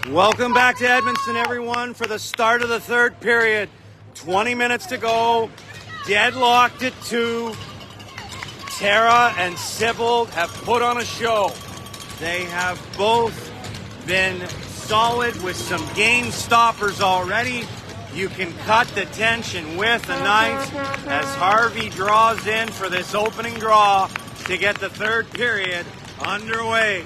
Welcome back to Edmonton, everyone, for the start of the third period. 20 minutes to go. Deadlocked at 2. Tara and Sybil have put on a show. They have both been solid with some game stoppers already. You can cut the tension with a knife as Harvey draws in for this opening draw to get the third period underway.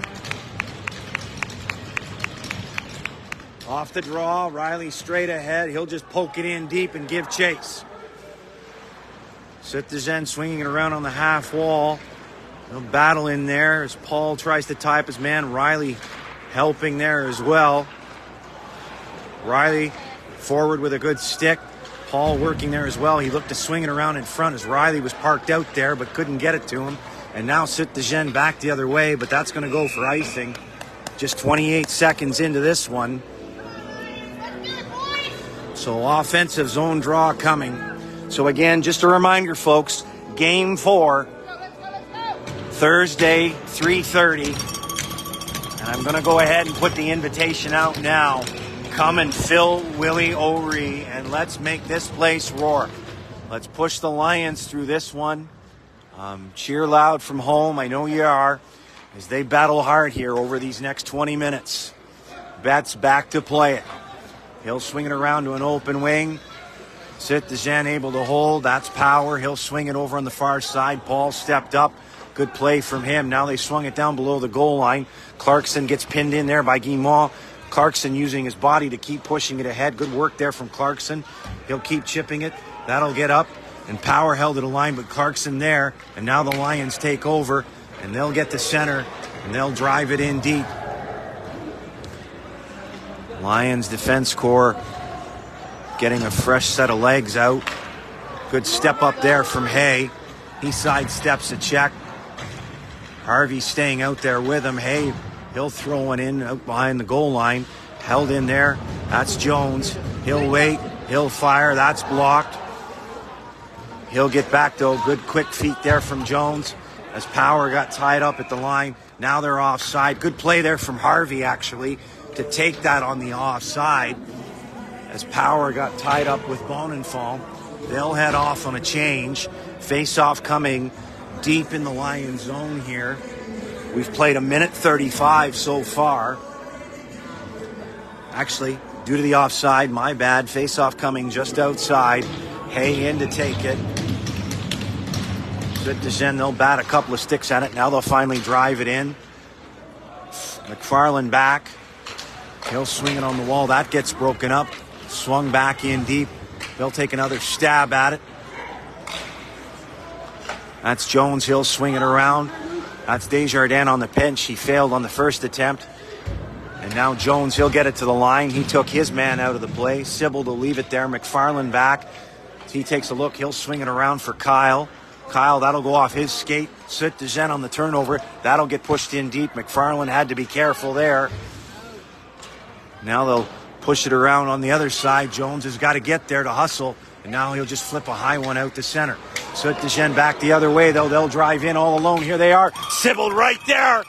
Off the draw, Riley straight ahead. He'll just poke it in deep and give chase. Citizen swinging it around on the half wall. No battle in there as Paul tries to tie up his man. Riley helping there as well. Riley forward with a good stick. Paul working there as well. He looked to swing it around in front as Riley was parked out there but couldn't get it to him. And now Citizen back the other way, but that's going to go for icing. Just 28 seconds into this one. So offensive zone draw coming. So again, just a reminder, folks, Game 4, Thursday, 3:30. And I'm going to go ahead and put the invitation out now. Come and fill Willie O'Ree, and let's make this place roar. Let's push the Lions through this one. Cheer loud from home, I know you are, as they battle hard here over these next 20 minutes. Betts back to play it. He'll swing it around to an open wing. Citizen able to hold. That's power. He'll swing it over on the far side. Paul stepped up. Good play from him. Now they swung it down below the goal line. Clarkson gets pinned in there by Guimont. Clarkson using his body to keep pushing it ahead. Good work there from Clarkson. He'll keep chipping it. That'll get up. And Power held it a line, but Clarkson there. And now the Lions take over. And they'll get to center. And they'll drive it in deep. Lions defense core getting a fresh set of legs out. Good step up there from Hay. He sidesteps a check. Harvey staying out there with him. Hay, he'll throw one in out behind the goal line. Held in there. That's Jones. He'll wait. He'll fire. That's blocked. He'll get back though. Good quick feet there from Jones as Power got tied up at the line. Now they're offside. Good play there from Harvey actually to take that on the offside as Power got tied up with Bonenfall. They'll head off on a change. Face-off coming deep in the Lions zone here. We've played 1:35 so far. Actually, due to the offside, my bad. Face-off coming just outside. Hay in to take it. Citizen, they'll bat a couple of sticks at it. Now they'll finally drive it in. McFarland back. He'll swing it on the wall. That gets broken up. Swung back in deep. They'll take another stab at it. That's Jones. He'll swing it around. That's Desjardins on the pinch. He failed on the first attempt. And now Jones, he'll get it to the line. He took his man out of the play. Sybil to leave it there. McFarland back. He takes a look. He'll swing it around for Kyle. Kyle, that'll go off his skate. Citizen on the turnover. That'll get pushed in deep. McFarland had to be careful there. Now they'll push it around on the other side. Jones has got to get there to hustle. And now he'll just flip a high one out to center. Citizen back the other way, though. They'll drive in all alone. Here they are. Sybil right there.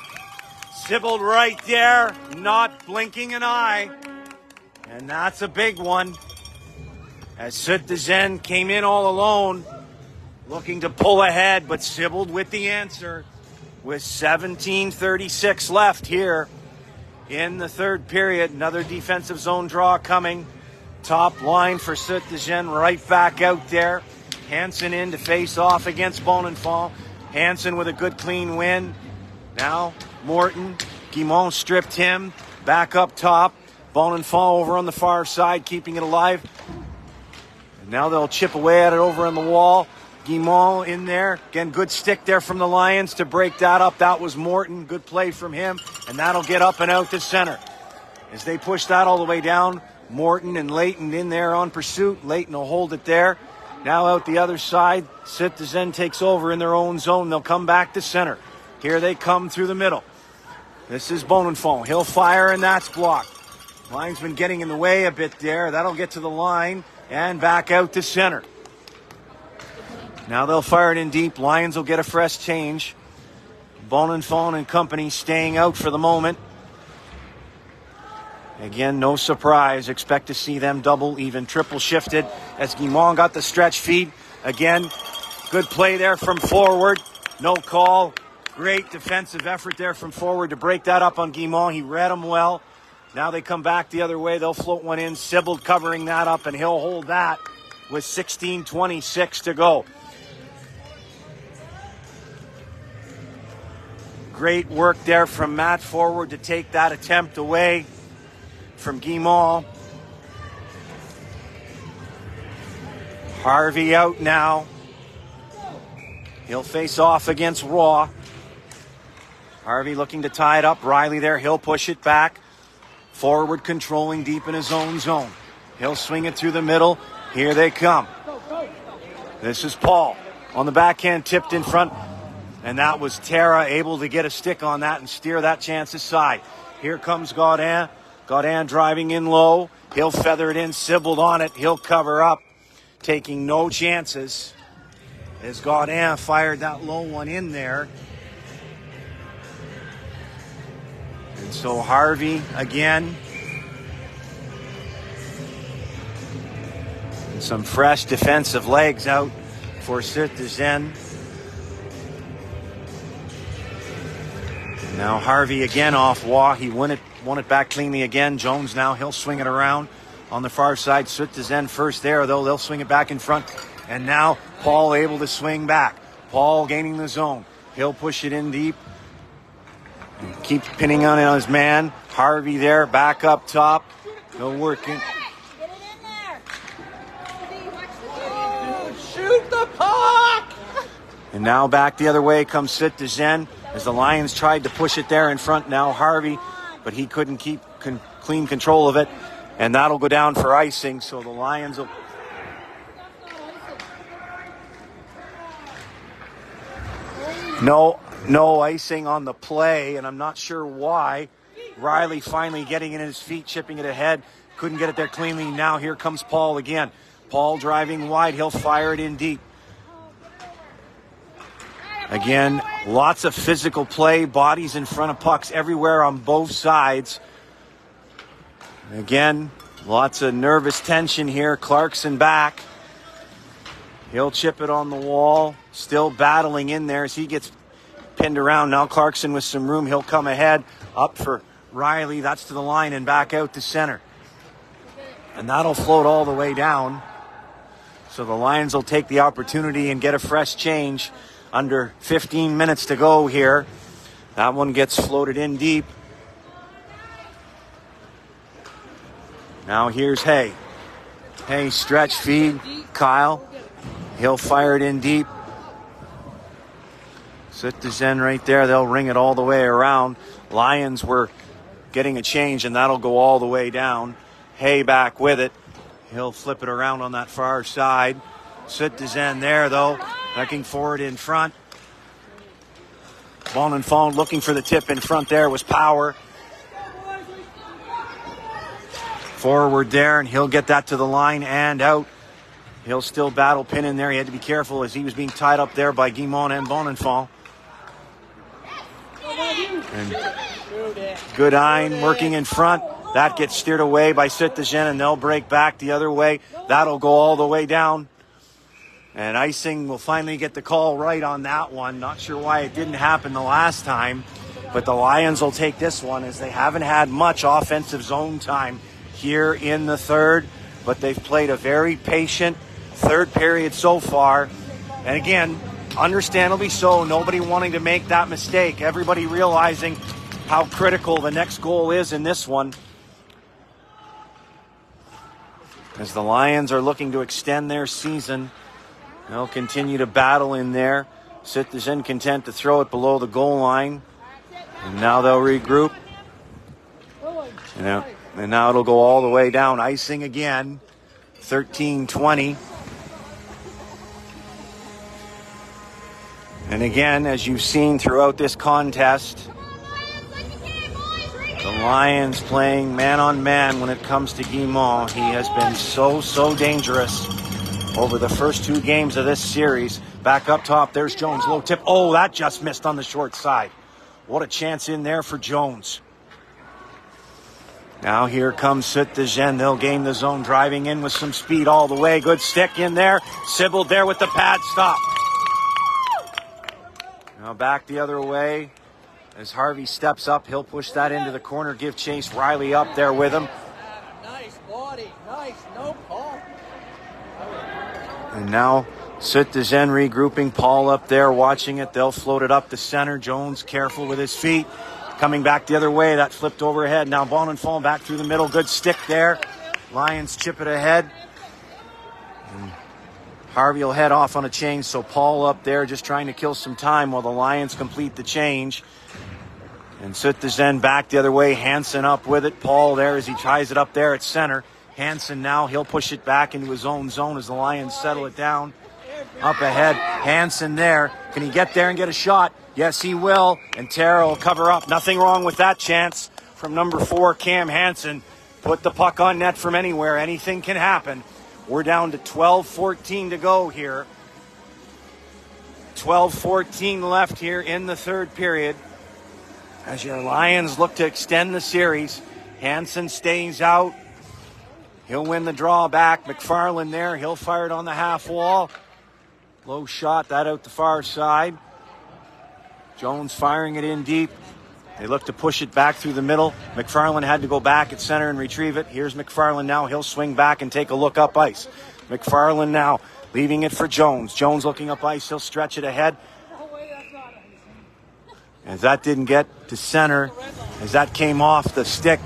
Sybil right there. Not blinking an eye. And that's a big one. As Citizen came in all alone, looking to pull ahead, but Sybil with the answer with 17:36 left here in the third period. Another defensive zone draw coming. Top line for Citizen right back out there. Hansen in to face off against Bonenfall. Hansen with a good clean win. Now Morton. Guimont stripped him. Back up top. Bonenfall over on the far side, keeping it alive. And now they'll chip away at it over on the wall. Guimont in there. Again, good stick there from the Lions to break that up. That was Morton. Good play from him. And that'll get up and out to center. As they push that all the way down, Morton and Leighton in there on pursuit. Leighton will hold it there. Now out the other side, Citizen takes over in their own zone. They'll come back to center. Here they come through the middle. This is Bonenfall. He'll fire, and that's blocked. Linesman getting in the way a bit there. That'll get to the line and back out to center. Now they'll fire it in deep. Lions will get a fresh change. Bonenfall and company staying out for the moment. Again, no surprise. Expect to see them double, even triple shifted as Guimont got the stretch feed. Again, good play there from forward. No call. Great defensive effort there from forward to break that up on Guimont. He read him well. Now they come back the other way. They'll float one in. Sibbald covering that up, and he'll hold that with 16:26 to go. Great work there from Matt forward to take that attempt away from Guimont. Harvey out now. He'll face off against Raw. Harvey looking to tie it up. Riley there. He'll push it back. Forward controlling deep in his own zone. He'll swing it through the middle. Here they come. This is Paul on the backhand, tipped in front. And that was Tara able to get a stick on that and steer that chance aside. Here comes Gaudin. Gaudin driving in low. He'll feather it in. Sibbald on it. He'll cover up, taking no chances as Gaudin fired that low one in there. And so Harvey again. And some fresh defensive legs out for Citizen. Now Harvey again off Waugh. He won it back cleanly again. Jones now, he'll swing it around on the far side. Citizen first there, though. They'll swing it back in front. And now Paul able to swing back. Paul gaining the zone. He'll push it in deep. Keep pinning on his man. Harvey there, back up top. No working. Get it in there. Shoot the puck! And now back the other way comes Citizen as the Lions tried to push it there in front. Now Harvey, but he couldn't keep clean control of it. And that'll go down for icing. So the Lions will... No icing on the play, and I'm not sure why. Riley finally getting in his feet, chipping it ahead. Couldn't get it there cleanly. Now here comes Paul again. Paul driving wide. He'll fire it in deep. Again, lots of physical play. Bodies in front of pucks everywhere on both sides. Again, lots of nervous tension here. Clarkson back. He'll chip it on the wall. Still battling in there as he gets pinned around. Now Clarkson with some room. He'll come ahead. Up for Riley. That's to the line and back out to center. And that'll float all the way down. So the Lions will take the opportunity and get a fresh change. Under 15 minutes to go here. That one gets floated in deep. Now here's Hay. Hay stretch feed. Kyle. He'll fire it in deep. Citizen right there. They'll ring it all the way around. Lions were getting a change, and that'll go all the way down. Hay back with it. He'll flip it around on that far side. Citizen there, though. Looking forward in front. Bonenfant looking for the tip in front there was Power. Forward there, and he'll get that to the line and out. He'll still battle pin in there. He had to be careful as he was being tied up there by Guimont and Bonenfant. And Goodine working in front. That gets steered away by Citizen, and they'll break back the other way. That'll go all the way down. And icing will finally get the call right on that one. Not sure why it didn't happen the last time. But the Lions will take this one as they haven't had much offensive zone time here in the third. But they've played a very patient third period so far. And again, understandably so, nobody wanting to make that mistake. Everybody realizing how critical the next goal is in this one. As the Lions are looking to extend their season, they'll continue to battle in there. Citizen content to throw it below the goal line. And now they'll regroup. And now it'll go all the way down. Icing again. 13-20. And again, as you've seen throughout this contest, the Lions playing man-on-man when it comes to Guimont. He has been so dangerous over the first two games of this series. Back up top, there's Jones. Low tip. Oh, that just missed on the short side. What a chance in there for Jones. Now here comes Sut-de-Jen. They'll gain the zone, driving in with some speed all the way. Good stick in there. Sybil there with the pad stop. Now back the other way. As Harvey steps up, he'll push that into the corner, give chase. Riley up there with him. Nice body, nice, no Paul. And now Sut-de-Jen regrouping. Paul up there watching it. They'll float it up the center. Jones careful with his feet. Coming back the other way. That flipped overhead. Now Bonenfant back through the middle. Good stick there. Lions chip it ahead. And Harvey will head off on a change. So Paul up there just trying to kill some time while the Lions complete the change. And Sut-de-Jen back the other way. Hansen up with it. Paul there as he tries it up there at center. Hansen now, he'll push it back into his own zone as the Lions settle it down. Up ahead, Hansen there. Can he get there and get a shot? Yes, he will. And Tara will cover up. Nothing wrong with that chance from number 4, Cam Hansen. Put the puck on net from anywhere. Anything can happen. We're down to 12:14 to go here. 12:14 left here in the third period. As your Lions look to extend the series, Hansen stays out. He'll win the draw back. McFarland there. He'll fire it on the half wall. Low shot, that out the far side. Jones firing it in deep. They look to push it back through the middle. McFarland had to go back at center and retrieve it. Here's McFarland now. He'll swing back and take a look up ice. McFarland now leaving it for Jones. Jones looking up ice. He'll stretch it ahead. As that didn't get to center, as that came off the stick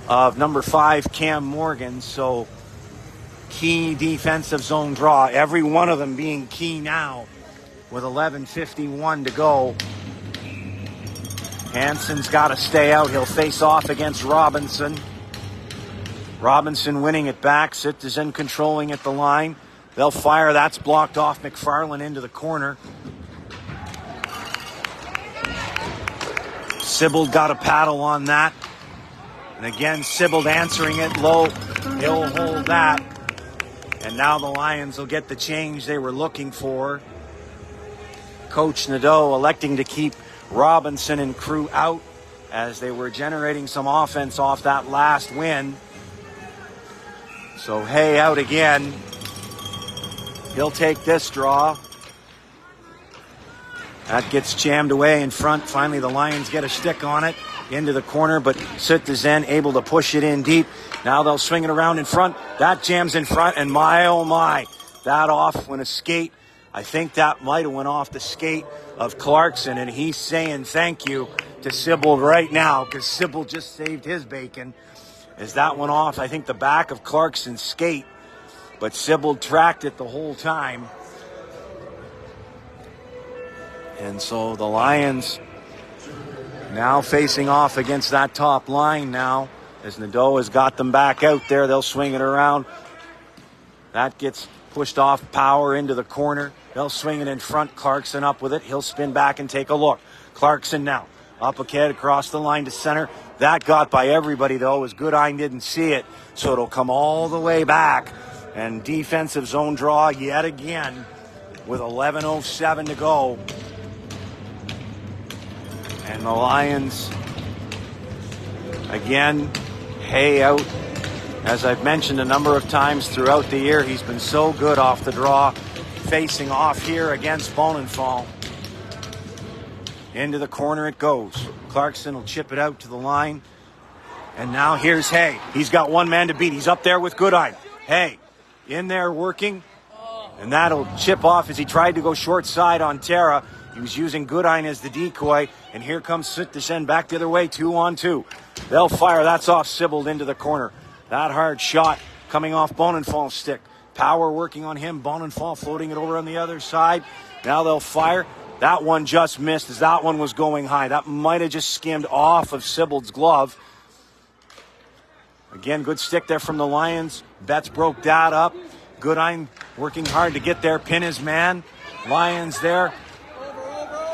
of number 5, Cam Morgan. So key defensive zone draw. Every one of them being key now with 11:51 to go. Hansen's got to stay out. He'll face off against Robinson. Robinson winning it back. Sut-de-Jen controlling at the line. They'll fire. That's blocked off. McFarland into the corner. Sybil got a paddle on that. And again, Sybil answering it low. He'll hold that. And now the Lions will get the change they were looking for. Coach Nadeau electing to keep Robinson and crew out as they were generating some offense off that last win. So Hay out again. He'll take this draw. That gets jammed away in front. Finally, the Lions get a stick on it into the corner, but Sut-de-Jen able to push it in deep. Now they'll swing it around in front. That jams in front, and my, oh my, that off when a skate. I think that might have went off the skate of Clarkson, and he's saying thank you to Sybil right now because Sybil just saved his bacon. As that went off, I think the back of Clarkson's skate, but Sybil tracked it the whole time. And so the Lions now facing off against that top line now. As Nadeau has got them back out there, they'll swing it around. That gets pushed off Power into the corner. They'll swing it in front. Clarkson up with it. He'll spin back and take a look. Clarkson now up ahead across the line to center. That got by everybody, though, as Goodine didn't see it. So it'll come all the way back. And defensive zone draw yet again with 11:07 to go. And the Lions, again, Hay out. As I've mentioned a number of times throughout the year, he's been so good off the draw. Facing off here against Bonenfant. Into the corner it goes. Clarkson will chip it out to the line. And now here's Hay. He's got one man to beat. He's up there with Goodine. Hay in there working. And that'll chip off as he tried to go short side on Tara. He was using Goodine as the decoy. And here comes Sut-de-Jen back the other way, 2-on-2. They'll fire. That's off Sybil into the corner. That hard shot coming off Bonenfant's stick. Power working on him. Bonenfant floating it over on the other side. Now they'll fire. That one just missed as that one was going high. That might have just skimmed off of Sybil's glove. Again, good stick there from the Lions. Betts broke that up. Goodine working hard to get there. Pin his man. Lions there.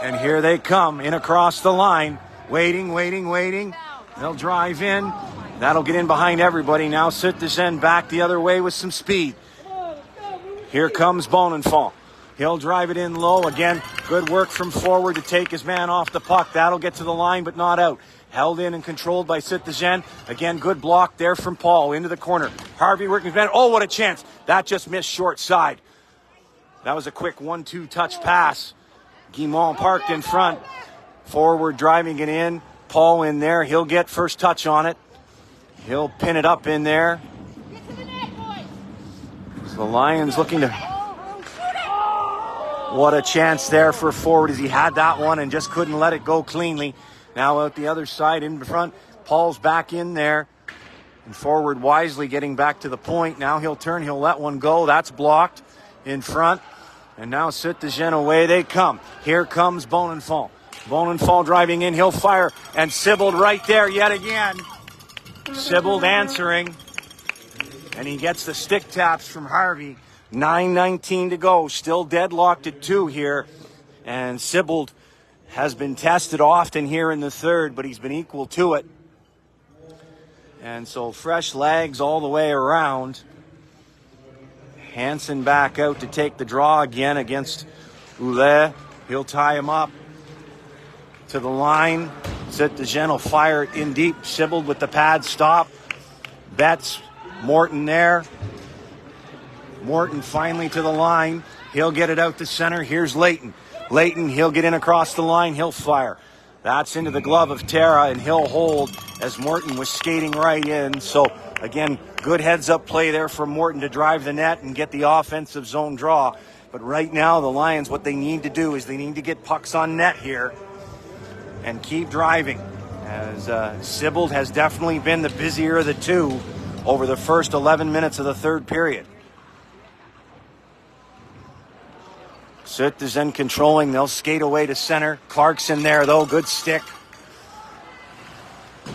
And here they come in across the line. Waiting. They'll drive in. That'll get in behind everybody. Now Sut-de-Jen back the other way with some speed. Here comes Bonenfant. He'll drive it in low. Again, good work from forward to take his man off the puck. That'll get to the line, but not out. Held in and controlled by Citizen. Again, good block there from Paul into the corner. Harvey working his man. Oh, what a chance. That just missed short side. That was a quick 1-2 touch pass. Guimont parked in front. Forward driving it in. Paul in there. He'll get first touch on it. He'll pin it up in there. So the Lions looking to... What a chance there for forward as he had that one and just couldn't let it go cleanly. Now out the other side in front. Paul's back in there. And forward wisely getting back to the point. Now he'll turn. He'll let one go. That's blocked in front. And now Citizen, away they come. Here comes Bonenfant. Bonenfant driving in. He'll fire. And Sibbald right there yet again. Sibbald answering. And he gets the stick taps from Harvey. 9:19 to go. Still deadlocked at 2 here. And Sibbald has been tested often here in the third, but he's been equal to it. And so fresh legs all the way around. Hansen back out to take the draw again against Oulet. He'll tie him up to the line. Citizen will fire it in deep. Sibbald with the pad stop. Betts, Morton there. Morton finally to the line. He'll get it out to center. Here's Leighton. Leighton, he'll get in across the line. He'll fire. That's into the glove of Terra, and he'll hold as Morton was skating right in. So, again, good heads-up play there from Morton to drive the net and get the offensive zone draw. But right now, the Lions, what they need to do is they need to get pucks on net here and keep driving. As Sibbald has definitely been the busier of the two over the first 11 minutes of the third period. Citizen controlling. They'll skate away to center. Clarkson there, though. Good stick.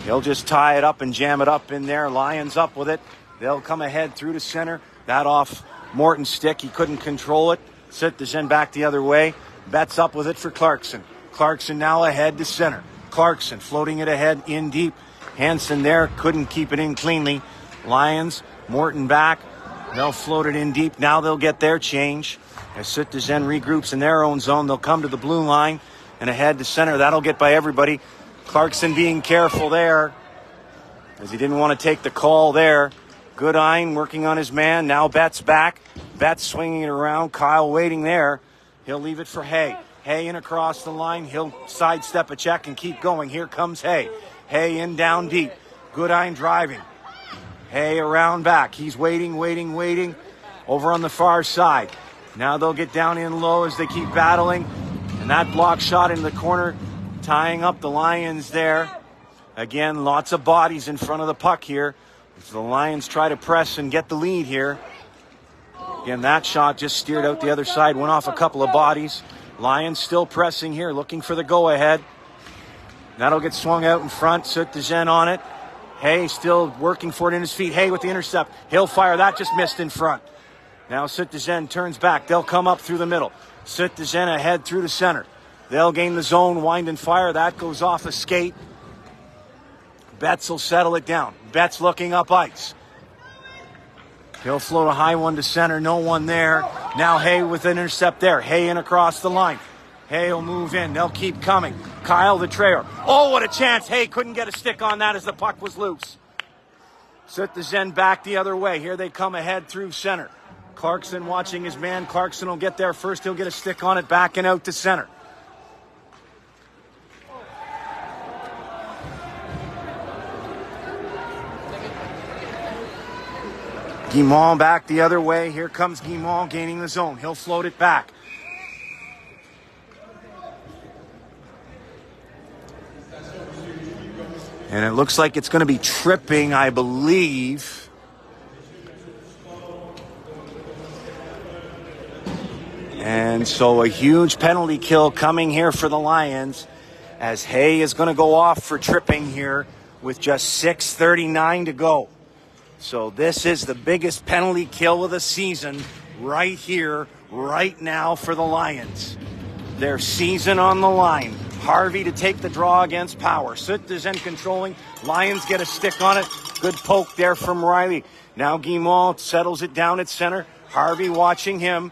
He'll just tie it up and jam it up in there. Lions up with it. They'll come ahead through to center. That off Morton's stick. He couldn't control it. Citizen back the other way. Betts up with it for Clarkson. Clarkson now ahead to center. Clarkson floating it ahead in deep. Hansen there. Couldn't keep it in cleanly. Lions. Morton back. They'll float it in deep. Now they'll get their change. As Citizen regroups in their own zone, they'll come to the blue line and ahead to center. That'll get by everybody. Clarkson being careful there as he didn't want to take the call there. Goodine working on his man. Now Betts back. Betts swinging it around. Kyle waiting there. He'll leave it for Hay. Hay in across the line. He'll sidestep a check and keep going. Here comes Hay. Hay in down deep. Goodine driving. Hay around back. He's waiting. Over on the far side. Now they'll get down in low as they keep battling. And that block shot in the corner, tying up the Lions there. Again, lots of bodies in front of the puck here. As the Lions try to press and get the lead here. Again, that shot just steered out the other side, went off a couple of bodies. Lions still pressing here, looking for the go-ahead. That'll get swung out in front. Citizen on it. Hay still working for it in his feet. Hay with the intercept. He'll fire. That just missed in front. Now Citizen turns back. They'll come up through the middle. Citizen ahead through the center. They'll gain the zone, wind and fire. That goes off a skate. Betts will settle it down. Betts looking up ice. He'll float a high one to center. No one there. Now Hay with an intercept there. Hay in across the line. Hay will move in. They'll keep coming. Kyle the trayer. Oh, what a chance. Hay couldn't get a stick on that as the puck was loose. Citizen back the other way. Here they come ahead through center. Clarkson watching his man. Clarkson will get there first. He'll get a stick on it, backing out to center. Guimont back the other way. Here comes Guimont gaining the zone. He'll float it back. And it looks like it's going to be tripping, I believe. And so a huge penalty kill coming here for the Lions as Hay is going to go off for tripping here with just 6:39 to go. So this is the biggest penalty kill of the season right here, right now for the Lions. Their season on the line. Harvey to take the draw against Power. Citizen controlling. Lions get a stick on it. Good poke there from Riley. Now Guimont settles it down at center. Harvey watching him.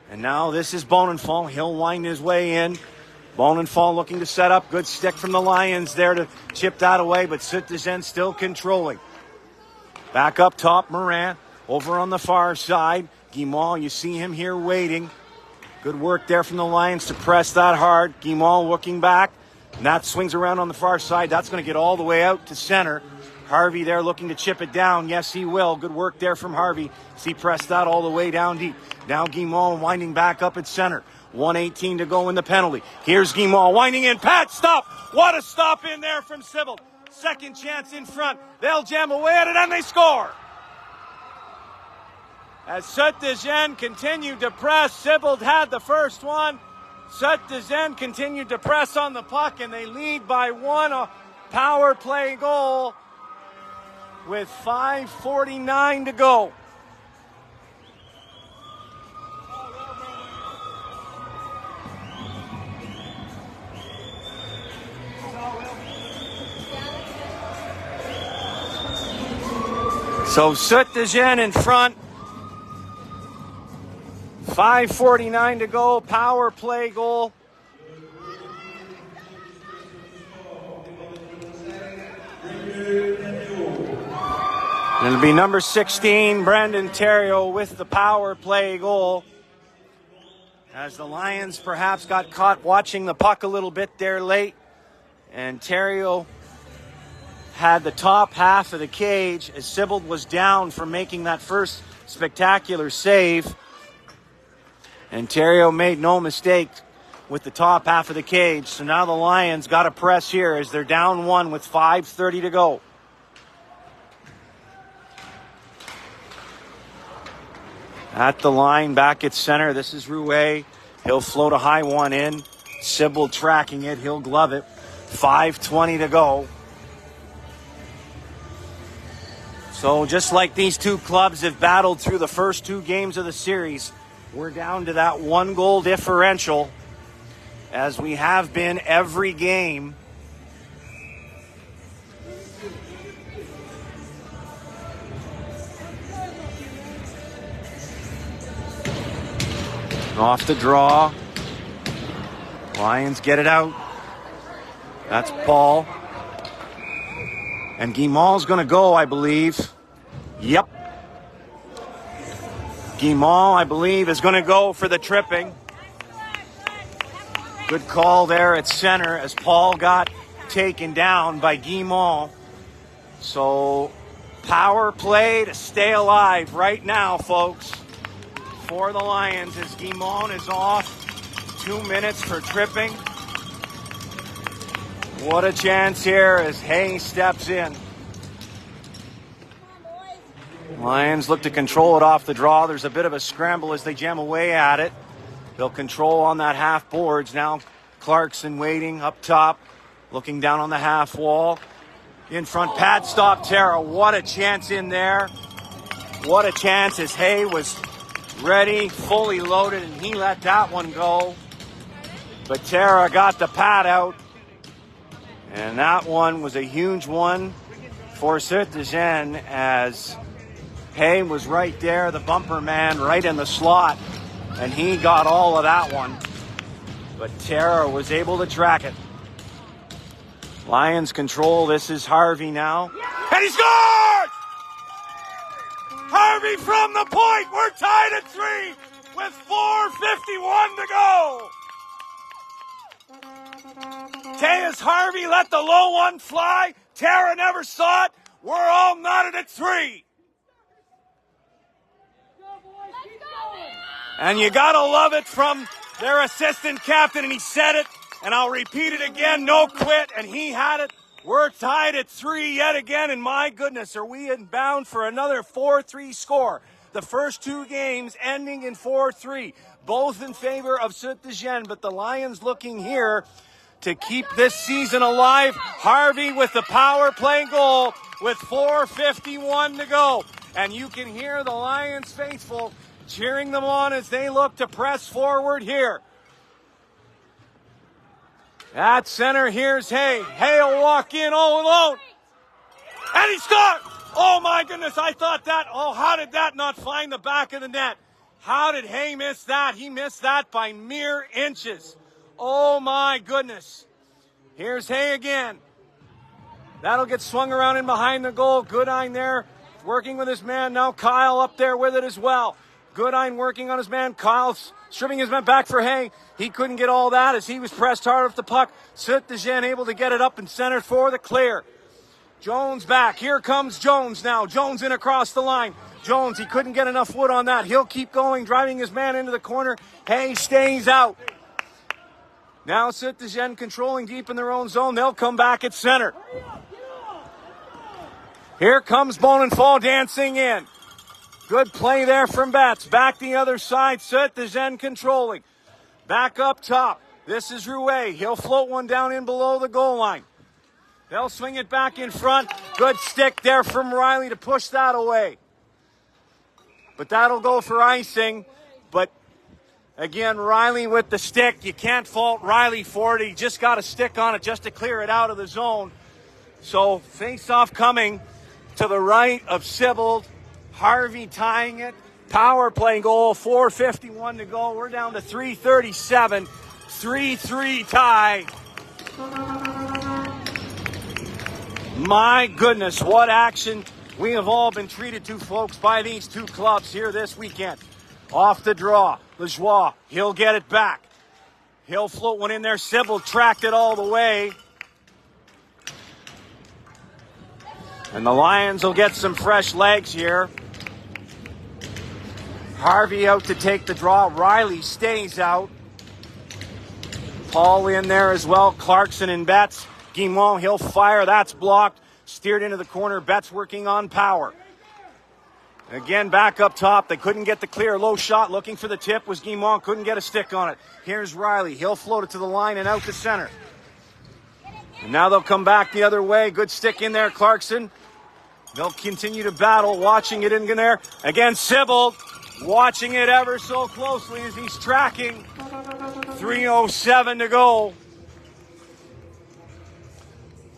And now this is Bonenfant. He'll wind his way in. Bonenfall looking to set up. Good stick from the Lions there to chip that away, but Citizen still controlling. Back up top, Morin. Over on the far side, Guimont, you see him here waiting. Good work there from the Lions to press that hard. Guimont looking back. And that swings around on the far side. That's going to get all the way out to center. Harvey there looking to chip it down. Yes, he will. Good work there from Harvey. See, pressed that all the way down deep. Now Guimont winding back up at center. 1:18 to go in the penalty. Here's Guimont winding in. Pat, stop. What a stop in there from Sybil. Second chance in front. They'll jam away at it and they score. As Sut-de-Gênes continued to press, Sybil had the first one. Sut-de-Gênes continued to press on the puck, and they lead by one. A power play goal with 5:49 to go. So Sut-de-Gênes in front. 5:49 to go, power play goal. And it'll be number 16, Brandon Theriault, with the power play goal. As the Lions perhaps got caught watching the puck a little bit there late. And Theriault had the top half of the cage as Sybil was down from making that first spectacular save. And Theriault made no mistake with the top half of the cage. So now the Lions got to press here as they're down one with 5:30 to go. At the line, back at center, this is Rouet. He'll float a high one in. Sybil tracking it. He'll glove it. 5:20 to go. So just like these two clubs have battled through the first two games of the series, we're down to that one goal differential, as we have been every game. Off the draw. Lions get it out. That's Paul. And Guimont's going to go, I believe. Yep. Guimont, I believe, is going to go for the tripping. Good call there at center as Paul got taken down by Guimont. So, power play to stay alive right now, folks, for the Lions as Guimont is off. 2 minutes for tripping. What a chance here as Hay steps in. Lions look to control it off the draw. There's a bit of a scramble as they jam away at it. They'll control on that half boards. Now Clarkson waiting up top, looking down on the half wall. In front, pad stop Tara. What a chance in there. What a chance as Hay was ready, fully loaded, and he let that one go. But Tara got the pad out. And that one was a huge one for Sut-de-Gênes as Hay was right there, the bumper man, right in the slot. And he got all of that one. But Tara was able to track it. Lions control. This is Harvey now. And he scored! Harvey from the point. We're tied at 3 with 4:51 to go. Tejas Harvey let the low one fly. Tara never saw it. We're all knotted at 3. And you gotta love it from their assistant captain, and he said it, and I'll repeat it again, no quit, and he had it. We're tied at 3 yet again, and my goodness, are we bound for another 4-3 score. The first two games ending in 4-3, both in favor of Sut-de-Gênes, but the Lions looking here to keep this season alive. Harvey with the power play goal with 4:51 to go. And you can hear the Lions faithful cheering them on as they look to press forward here. At center, here's Hay. Hay will walk in all alone. And he scored! Oh my goodness, I thought that, how did that not find the back of the net? How did Hay miss that? He missed that by mere inches. Oh my goodness. Here's Hay again. That'll get swung around in behind the goal. Goodine there working with his man. Now Kyle up there with it as well. Goodine working on his man. Kyle's stripping his man back for Hay. He couldn't get all that as he was pressed hard off the puck. Soot-Dejean able to get it up in center for the clear. Jones back. Here comes Jones now. Jones in across the line. Jones, he couldn't get enough wood on that. He'll keep going, driving his man into the corner. Hay stays out. Now Soot-Dejean controlling deep in their own zone. They'll come back at center. Here comes Bonenfall dancing in. Good play there from Betts. Back the other side. Soot-Dejean controlling. Back up top. This is Rouet. He'll float one down in below the goal line. They'll swing it back in front. Good stick there from Riley to push that away. But that'll go for icing. But again, Riley with the stick. You can't fault Riley for it. He just got a stick on it just to clear it out of the zone. So face-off coming to the right of Sibbald. Harvey tying it. Power play goal, 4:51 to go. We're down to 3:37. 3-3 tie. My goodness, what action we have all been treated to, folks, by these two clubs here this weekend. Off the draw, Lajoie, he'll get it back. He'll float one in there. Sibbald tracked it all the way. And the Lions will get some fresh legs here. Harvey out to take the draw. Riley stays out. Paul in there as well. Clarkson and Betts. Guimont, he'll fire. That's blocked. Steered into the corner. Betts working on power. Again, back up top. They couldn't get the clear. Low shot. Looking for the tip was Guimont. Couldn't get a stick on it. Here's Riley. He'll float it to the line and out to center. And now they'll come back the other way. Good stick in there, Clarkson. They'll continue to battle. Watching it in there. Again, Sibbald. Watching it ever so closely as he's tracking. 3:07 to go.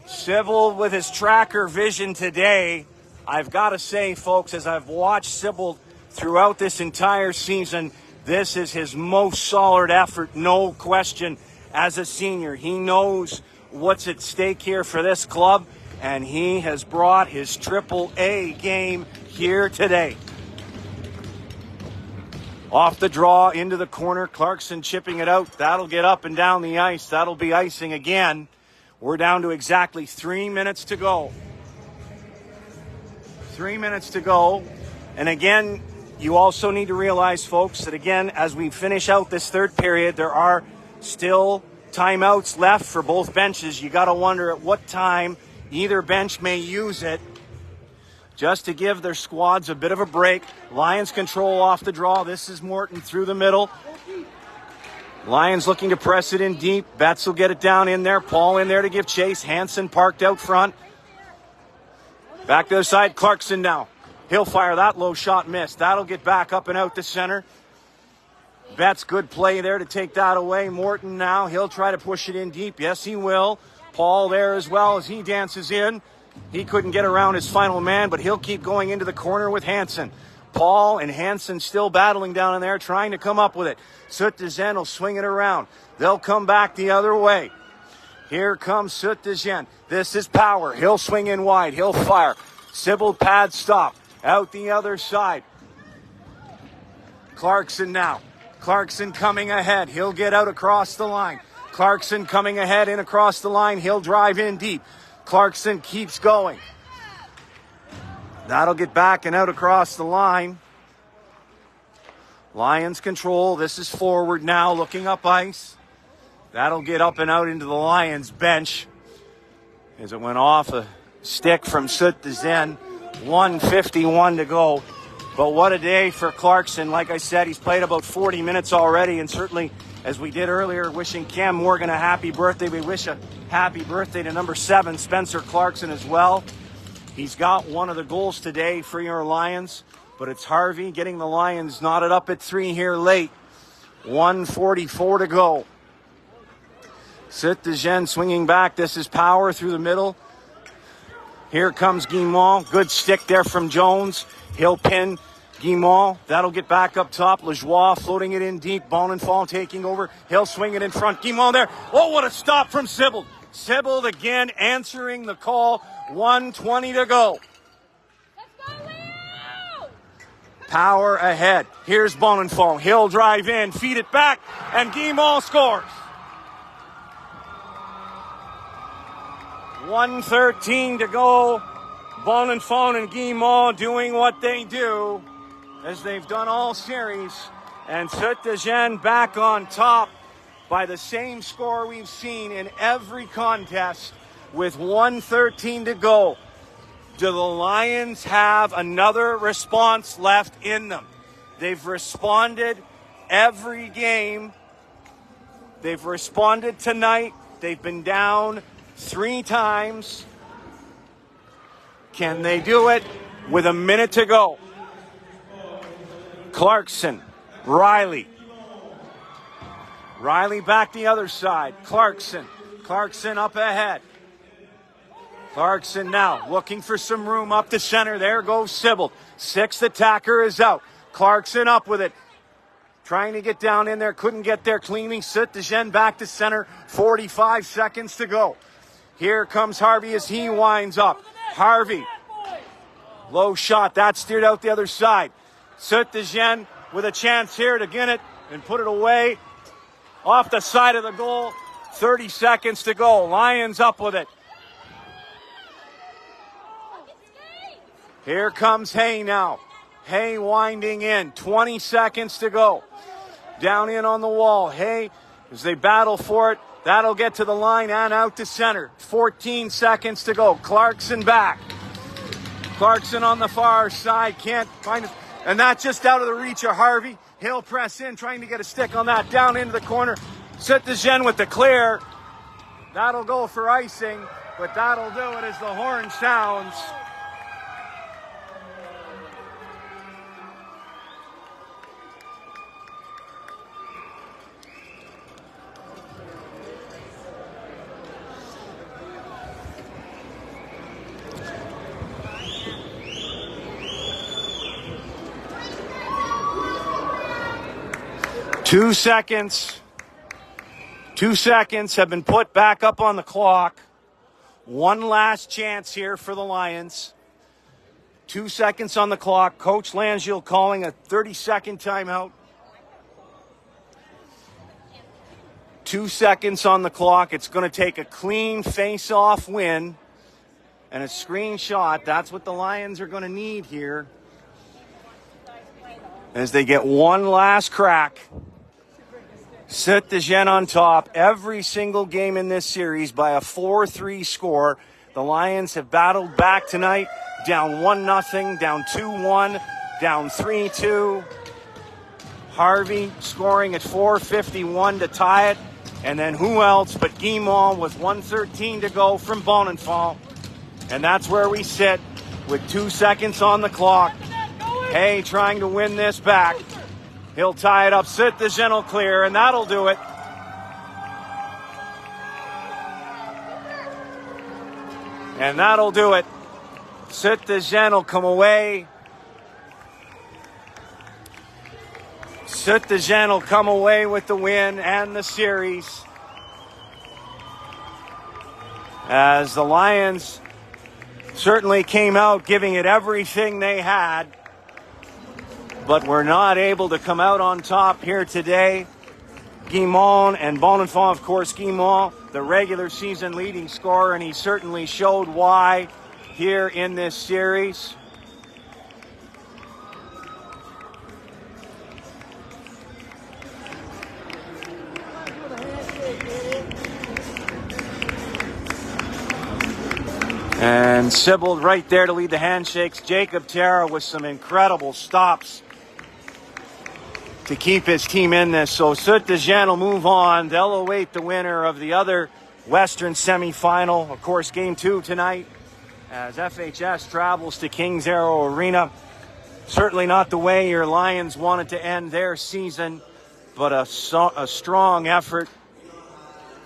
Sibbald with his tracker vision today. I've got to say, folks, as I've watched Sibbald throughout this entire season, this is his most solid effort, no question, as a senior. He knows what's at stake here for this club, and he has brought his Triple-A game here today. Off the draw, into the corner, Clarkson chipping it out. That'll get up and down the ice. That'll be icing again. We're down to exactly 3 minutes to go. 3 minutes to go. And again, you also need to realize, folks, that again, as we finish out this third period, there are still timeouts left for both benches. You got to wonder at what time either bench may use it, just to give their squads a bit of a break. Lions control off the draw. This is Morton through the middle. Lions looking to press it in deep. Betts will get it down in there. Paul in there to give chase. Hansen parked out front. Back to the side. Clarkson now. He'll fire that low shot, missed. That'll get back up and out to center. Betts, good play there to take that away. Morton now. He'll try to push it in deep. Yes, he will. Paul there as well as he dances in. He couldn't get around his final man, but he'll keep going into the corner with Hansen. Paul and Hansen still battling down in there, trying to come up with it. Soot-Dejean will swing it around. They'll come back the other way. Here comes Soot-Dejean. This is power. He'll swing in wide. He'll fire. Sibbald pad stop. Out the other side. Clarkson now. Clarkson coming ahead. He'll get out across the line. Clarkson coming ahead in across the line. He'll drive in deep. Clarkson keeps going. That'll get back and out across the line. Lions control. This is forward now, looking up ice. That'll get up and out into the Lions bench as it went off a stick from Soot-Dejean. 1:51 to go. But what a day for Clarkson. Like I said, he's played about 40 minutes already, and certainly, as we did earlier, wishing Cam Morgan a happy birthday. We wish a happy birthday to number 7, Spencer Clarkson, as well. He's got one of the goals today for your Lions, but it's Harvey getting the Lions knotted up at 3 here late. 1:44 to go. Soot-Dejean swinging back. This is power through the middle. Here comes Guimont. Good stick there from Jones. He'll pin Guimont, that'll get back up top. Lajoie floating it in deep. Bonenfant taking over. He'll swing it in front. Guimont there. Oh, what a stop from Sibbald. Sibbald again answering the call. 1:20 to go. Power ahead. Here's Bonenfant. He'll drive in, feed it back, and Guimont scores. 1:13 to go. Bonenfant and Guimont doing what they do, as they've done all series. And Saint-Eugène back on top by the same score we've seen in every contest with 1:13 to go. Do the Lions have another response left in them? They've responded every game. They've responded tonight. They've been down 3 times. Can they do it with a minute to go? Clarkson, Riley. Riley back the other side. Clarkson up ahead. Clarkson now looking for some room up the center. There goes Sibbald. 6th attacker is out. Clarkson up with it. Trying to get down in there. Couldn't get there. Cleaning Saint-Eugène back to center. 45 seconds to go. Here comes Harvey as he winds up. Harvey. Low shot. That steered out the other side. Saint-Eugène with a chance here to get it and put it away. Off the side of the goal. 30 seconds to go. Lions up with it. Here comes Hay now. Hay winding in. 20 seconds to go. Down in on the wall. Hay, as they battle for it, that'll get to the line and out to center. 14 seconds to go. Clarkson back. Clarkson on the far side. Can't find it. And that's just out of the reach of Harvey. He'll press in, trying to get a stick on that. Down into the corner. Saint-Eugène with the clear. That'll go for icing, but that'll do it as the horn sounds. Two seconds have been put back up on the clock. One last chance here for the Lions. 2 seconds on the clock. Coach Langiel calling a 30-second timeout. 2 seconds on the clock. It's going to take a clean face-off win and a screenshot. That's what the Lions are going to need here as they get one last crack. Saint-Eugène on top every single game in this series by a 4-3 score. The Lions have battled back tonight, down 1-0, down 2-1, down 3-2. Harvey scoring at 4:51 to tie it. And then who else but Guimont with 1:13 to go from Bonenfant. And that's where we sit with 2 seconds on the clock. Hay trying to win this back. He'll tie it up. Saint-Eugène will clear, and that'll do it. And that'll do it. Saint-Eugène will come away. Saint-Eugène will come away with the win and the series, as the Lions certainly came out giving it everything they had, but were not able to come out on top here today. Guimont and Bonenfant, of course, Guimont, the regular season leading scorer, and he certainly showed why here in this series. And Sibbald right there to lead the handshakes. Jacob Terra with some incredible stops to keep his team in this. So Saint-Eugène will move on. They'll await the winner of the other Western semifinal. Of course, Game 2 tonight as FHS travels to Kings Arrow Arena. Certainly not the way your Lions wanted to end their season, but a strong effort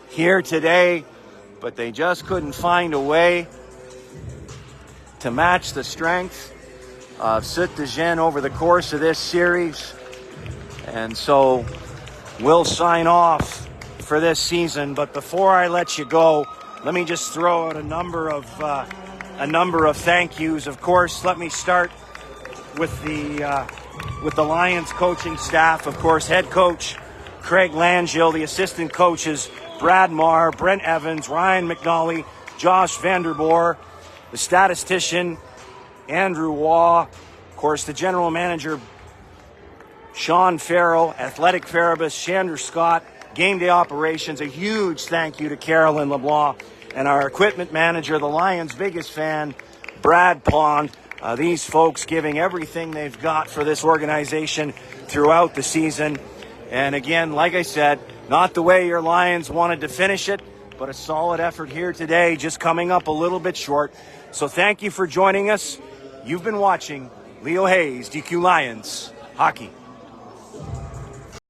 here today. But they just couldn't find a way to match the strength Sut de Jean over the course of this series. And so we'll sign off for this season. But before I let you go, let me just throw out a number of thank yous. Of course, let me start with the Lions coaching staff. Of course, head coach Craig Langill, the assistant coaches Brad Marr, Brent Evans, Ryan McNally, Josh Vanderboer, the statistician Andrew Waugh, of course, the general manager Sean Farrell, athletic therapist Chandra Scott, game day operations. A huge thank you to Carolyn LeBlanc, and our equipment manager, the Lions' biggest fan, Brad Pond. These folks giving everything they've got for this organization throughout the season. And again, like I said, not the way your Lions wanted to finish it, but a solid effort here today, just coming up a little bit short. So thank you for joining us. You've been watching Leo Hayes, DQ Lions Hockey.